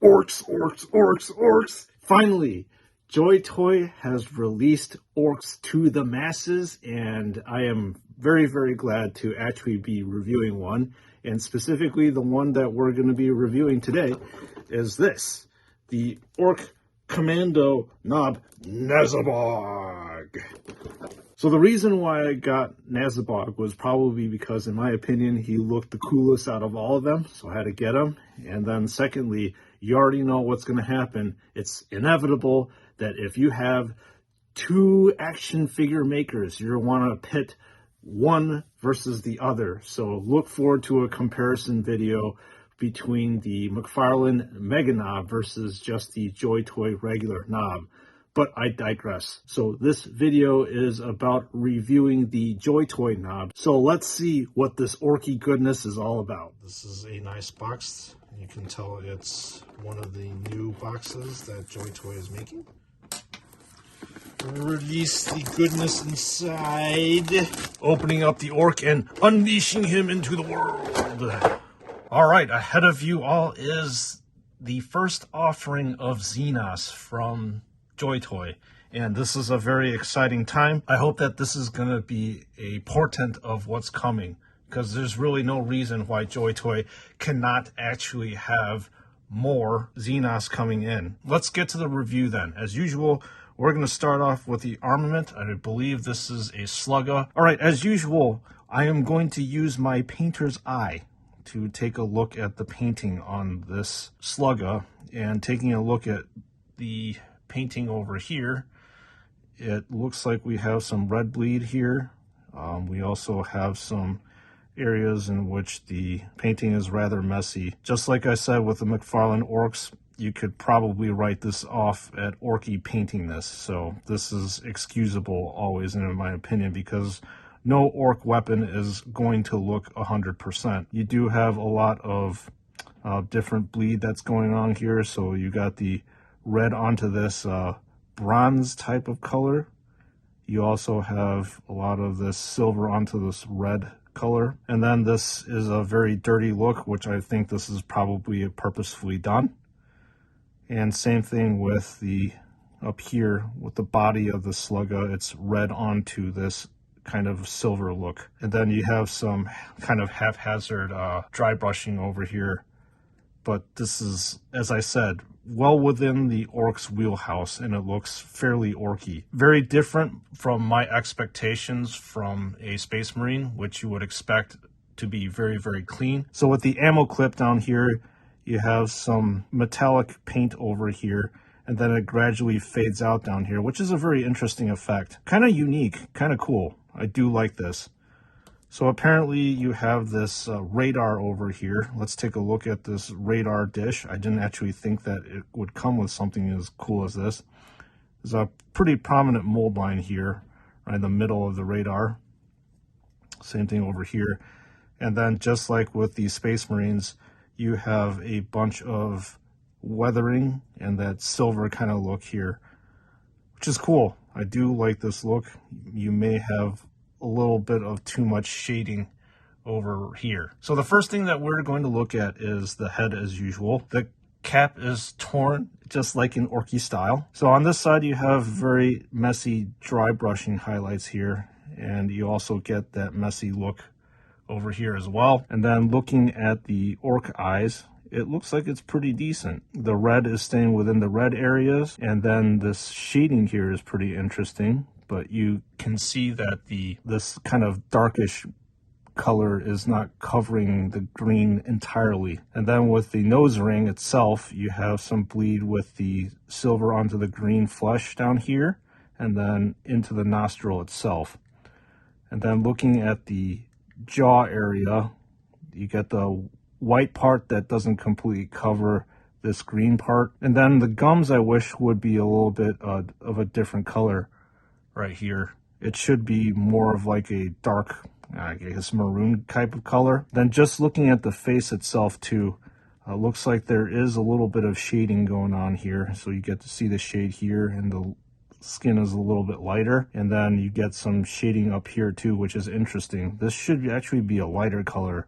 Orks, orks, orks, orks. Finally, JoyToy has released orks to the masses, and I am very, very glad to actually be reviewing one. And specifically, the one that we're going to be reviewing today is this, the Ork Nob Nazabog. So the reason why I got Nazabog was probably because, in my opinion, he looked the coolest out of all of them, so I had to get him. And then secondly, you already know what's going to happen. It's inevitable that if you have two action figure makers, you're going to want to pit one versus the other. So look forward to a comparison video between the McFarlane Mega Nob versus just the JoyToy regular knob. But I digress. So this video is about reviewing the JoyToy knob. So let's see what this orky goodness is all about. This is a nice box. You can tell it's one of the new boxes that JoyToy is making. Release the goodness inside. Opening up the ork and unleashing him into the world. All right, ahead of you all is the first offering of Xenos from JoyToy, and this is a very exciting time. I hope that this is going to be a portent of what's coming, because there's really no reason why JoyToy cannot actually have more Xenos coming in. Let's get to the review then. As usual, we're going to start off with the armament. I believe this is a slugger. All right, as usual, I am going to use my painter's eye to take a look at the painting on this slugger, and taking a look at the painting over here, it looks like we have some red bleed here. We also have some areas in which the painting is rather messy. Just like I said with the McFarlane Orks, you could probably write this off at Orky painting this. So this is excusable always, in my opinion, because no ork weapon is going to look 100%. You do have a lot of different bleed that's going on here. So you got the red onto this bronze type of color. You also have a lot of this silver onto this red color. And then this is a very dirty look, which I think this is probably purposefully done. And same thing with the up here with the body of the slugger. It's red onto this kind of silver look. And then you have some kind of haphazard dry brushing over here. But this is, as I said, well within the ork's wheelhouse, and it looks fairly orky. Very different from my expectations from a Space Marine, which you would expect to be very, very clean. So with the ammo clip down here, you have some metallic paint over here, and then it gradually fades out down here, which is a very interesting effect. Kind of unique, kind of cool. I do like this. So apparently you have this radar over here. Let's take a look at this radar dish. I didn't actually think that it would come with something as cool as this. There's a pretty prominent mold line here, right in the middle of the radar. Same thing over here. And then just like with the Space Marines, you have a bunch of weathering and that silver kind of look here, which is cool. I do like this look. You may have a little bit of too much shading over here. So the first thing that we're going to look at is the head as usual. The cap is torn, just like in Orky style. So on this side, you have very messy dry brushing highlights here, and you also get that messy look over here as well. And then looking at the ork eyes, it looks like it's pretty decent. The red is staying within the red areas, and then this shading here is pretty interesting. But you can see that this kind of darkish color is not covering the green entirely. And then with the nose ring itself, you have some bleed with the silver onto the green flesh down here, and then into the nostril itself. And then looking at the jaw area, you get the white part that doesn't completely cover this green part. And then the gums, I wish would be a little bit of a different color. Right here, it should be more of like a dark, I guess, maroon type of color. Then just looking at the face itself too, looks like there is a little bit of shading going on here. So you get to see the shade here, and the skin is a little bit lighter. And then you get some shading up here too, which is interesting. This should actually be a lighter color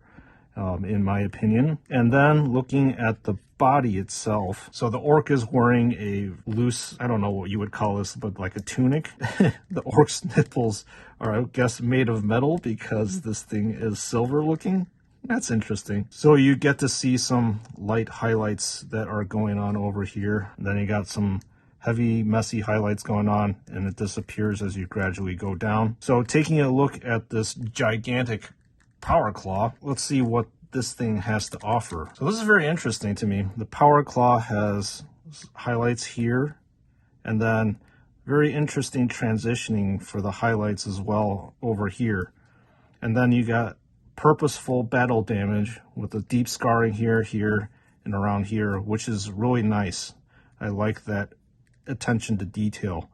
in my opinion. And then looking at the body itself. So the orc is wearing a loose, I don't know what you would call this, but like a tunic. The orc's nipples are, I guess, made of metal because this thing is silver looking. That's interesting. So you get to see some light highlights that are going on over here. And then you got some heavy, messy highlights going on, and it disappears as you gradually go down. So taking a look at this gigantic power claw, let's see what this thing has to offer. So this is very interesting to me. The power claw has highlights here, and then very interesting transitioning for the highlights as well over here. And then you got purposeful battle damage with a deep scarring here, here, and around here, which is really nice. I like that attention to detail.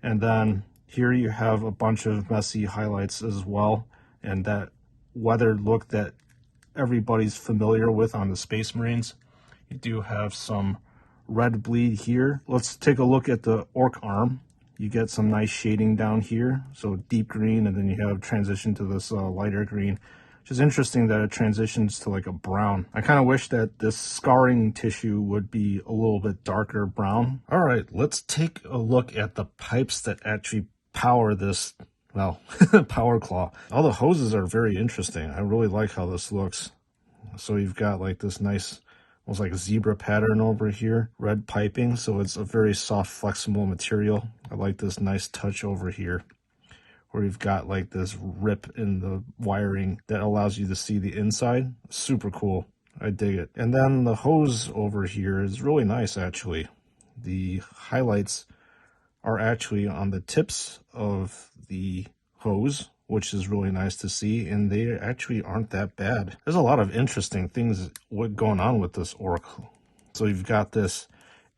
And then here you have a bunch of messy highlights as well, and that weathered look that everybody's familiar with on the Space Marines. You do have some red bleed here. Let's take a look at the orc arm. You get some nice shading down here, so deep green, and then you have transition to this lighter green, which is interesting that it transitions to like a brown. I kind of wish that this scarring tissue would be a little bit darker brown. All right, let's take a look at the pipes that actually power this, well, power claw. All the hoses are very interesting. I really like how this looks. So you've got like this nice, almost like a zebra pattern over here, red piping, so it's a very soft, flexible material. I like this nice touch over here, where you've got like this rip in the wiring that allows you to see the inside. Super cool. I dig it. And then the hose over here is really nice, actually. The highlights are actually on the tips of the hose, which is really nice to see, and they actually aren't that bad. There's a lot of interesting things going on with this orc. So you've got this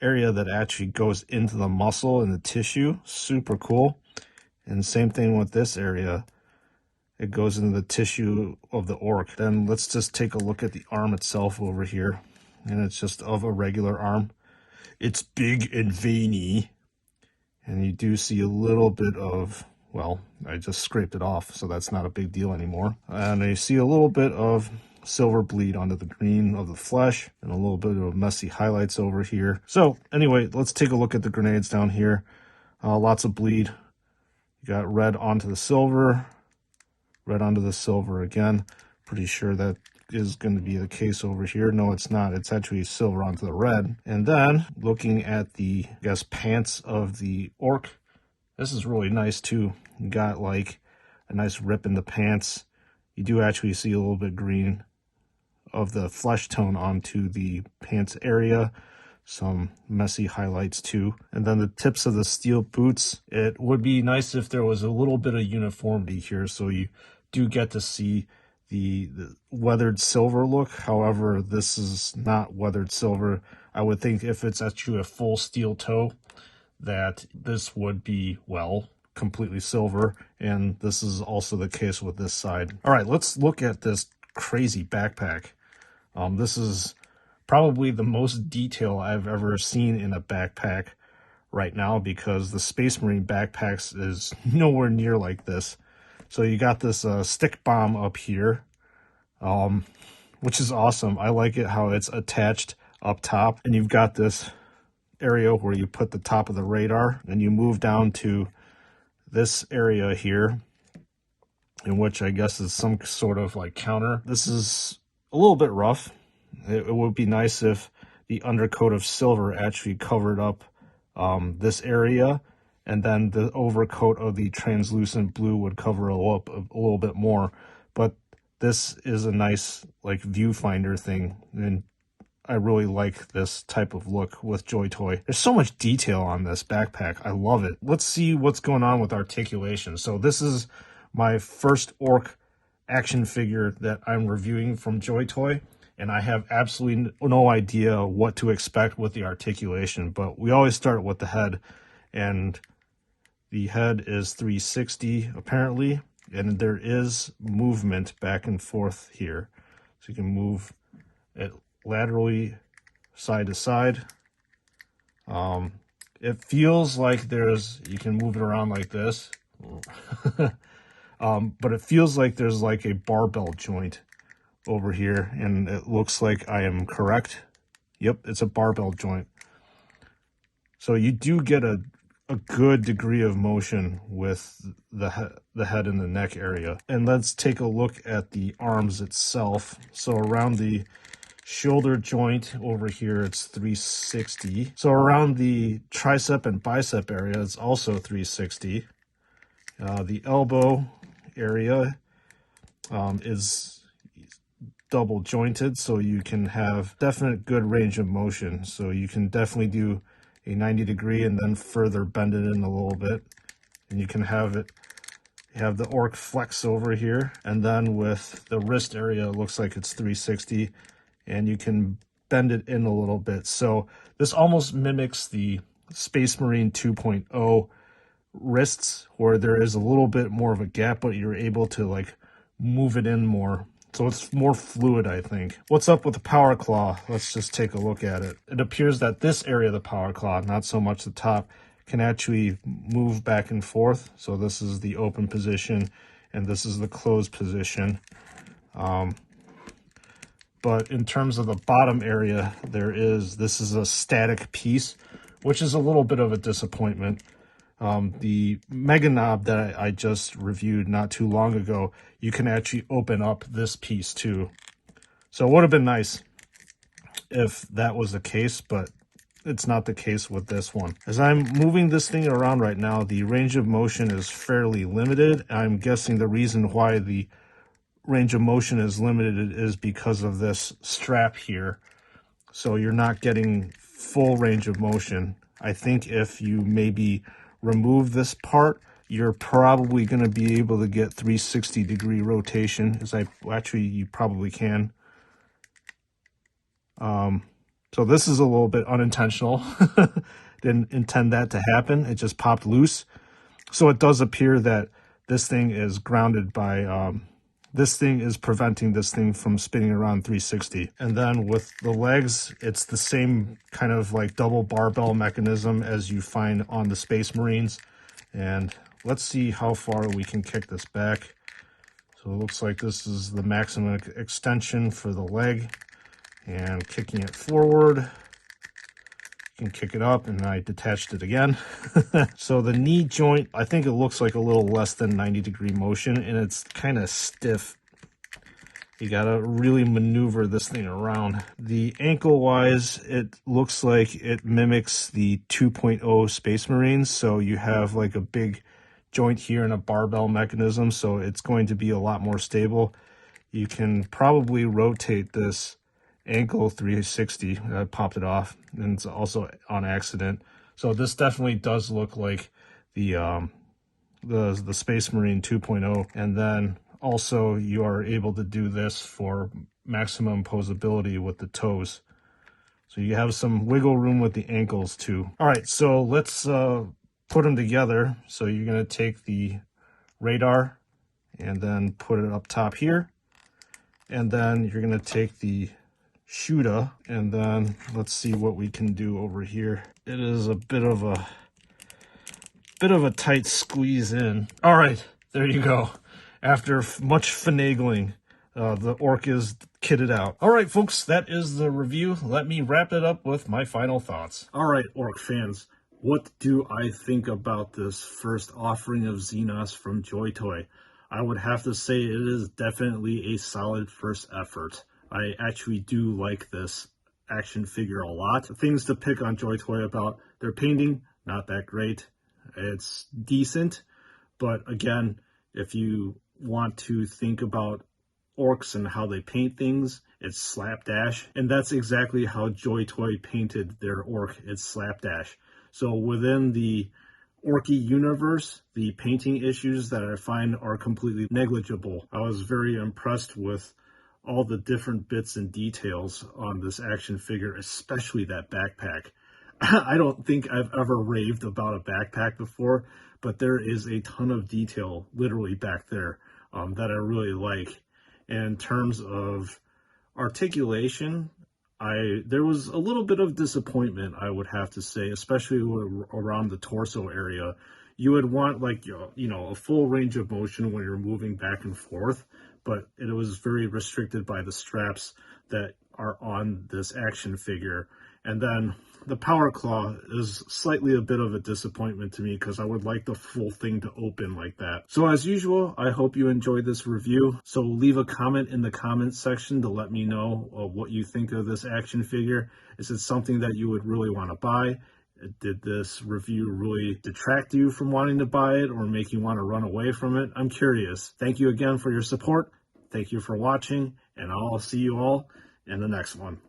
area that actually goes into the muscle and the tissue. Super cool. And same thing with this area. It goes into the tissue of the orc. Then let's just take a look at the arm itself over here. And it's just of a regular arm. It's big and veiny. And you do see a little bit of, well, I just scraped it off, so that's not a big deal anymore. And you see a little bit of silver bleed onto the green of the flesh, and a little bit of messy highlights over here. So anyway, let's take a look at the grenades down here. Lots of bleed. You got red onto the silver, red onto the silver again. Pretty sure that is going to be the case over here. No, it's not. It's actually silver onto the red. And then looking at the, I guess, pants of the orc, this is really nice too. You got like a nice rip in the pants. You do actually see a little bit green of the flesh tone onto the pants area. Some messy highlights too. And then the tips of the steel boots. It would be nice if there was a little bit of uniformity here, so you do get to see the weathered silver look. However, this is not weathered silver. I would think if it's actually a full steel toe, that this would be, well, completely silver, and this is also the case with this side. All right, let's look at this crazy backpack. This is probably the most detail I've ever seen in a backpack right now, because the Space Marine backpacks is nowhere near like this. So you got this stick bomb up here, which is awesome. I like it how it's attached up top, and you've got this area where you put the top of the radar, and you move down to this area here, in which I guess is some sort of like counter. This is a little bit rough. It would be nice if the undercoat of silver actually covered up this area, and then the overcoat of the translucent blue would cover a little bit more. But this is a nice like viewfinder thing, and I really like this type of look with JoyToy. There's so much detail on this backpack. I love it. Let's see what's going on with articulation. So this is my first orc action figure that I'm reviewing from JoyToy, and I have absolutely no idea what to expect with the articulation, but we always start with the head, and the head is 360 apparently, and there is movement back and forth here. So you can move it laterally side to side. It feels like you can move it around like this. But it feels like there's like a barbell joint over here, and it looks like I am correct Yep, it's a barbell joint. So you do get a good degree of motion with the head and the neck area. And let's take a look at the arms itself. So around the shoulder joint over here, it's 360. So around the tricep and bicep area, it's also 360. The elbow area is double jointed, so you can have definite good range of motion. So you can definitely do a 90 degree and then further bend it in a little bit, and you can have the Ork flex over here, and then with the wrist area it looks like it's 360, and you can bend it in a little bit. So this almost mimics the Space Marine 2.0 wrists, where there is a little bit more of a gap, but you're able to like move it in more. So it's more fluid, I think. What's up with the power claw? Let's just take a look at it. It appears that this area of the power claw, not so much the top, can actually move back and forth. So this is the open position and this is the closed position. But in terms of the bottom area, this is a static piece, which is a little bit of a disappointment. The Mega Knob that I just reviewed not too long ago, you can actually open up this piece too. So it would have been nice if that was the case, but it's not the case with this one. As I'm moving this thing around right now, the range of motion is fairly limited. I'm guessing the reason why the range of motion is limited is because of this strap here. So you're not getting full range of motion. I think if you maybe remove this part, you're probably going to be able to get 360 degree rotation. You probably can. So this is a little bit unintentional. Didn't intend that to happen. It just popped loose. So it does appear that this thing is grounded by, this thing is preventing this thing from spinning around 360. And then with the legs, it's the same kind of like double barbell mechanism as you find on the Space Marines. And let's see how far we can kick this back. So it looks like this is the maximum extension for the leg. And kicking it forward, you can kick it up, and I detached it again. So the knee joint, I think it looks like a little less than 90 degree motion, and it's kind of stiff. You gotta really maneuver this thing around. The ankle wise, it looks like it mimics the 2.0 Space Marines. So you have like a big joint here and a barbell mechanism, so it's going to be a lot more stable. You can probably rotate this ankle 360. I popped it off, and it's also on accident. So this definitely does look like the Space Marine 2.0. And then also you are able to do this for maximum posability with the toes. So you have some wiggle room with the ankles too. All right, so let's put them together. So you're going to take the radar and then put it up top here. And then you're going to take the shooter, and then let's see what we can do over here. It is a bit of a tight squeeze in. All right, there you go. After much finagling, the Ork is kitted out. All right, folks, that is the review. Let me wrap it up with my final thoughts. All right, Ork fans, what do I think about this first offering of Xenos from JoyToy? I would have to say it is definitely a solid first effort. I actually do like this action figure a lot. Things to pick on JoyToy about their painting, not that great. It's decent, but again, if you want to think about orcs and how they paint things, it's slapdash, and that's exactly how JoyToy painted their orc. It's slapdash. So within the Orky universe, the painting issues that I find are completely negligible. I was very impressed with all the different bits and details on this action figure, especially that backpack. I don't think I've ever raved about a backpack before, but there is a ton of detail literally back there that I really like. In terms of articulation, there was a little bit of disappointment, I would have to say, especially around the torso area. You would want like, a full range of motion when you're moving back and forth, but it was very restricted by the straps that are on this action figure. And then the Power Claw is slightly a bit of a disappointment to me because I would like the full thing to open like that. So as usual, I hope you enjoyed this review. So leave a comment in the comments section to let me know what you think of this action figure. Is it something that you would really want to buy? Did this review really detract you from wanting to buy it or make you want to run away from it? I'm curious. Thank you again for your support. Thank you for watching, and I'll see you all in the next one.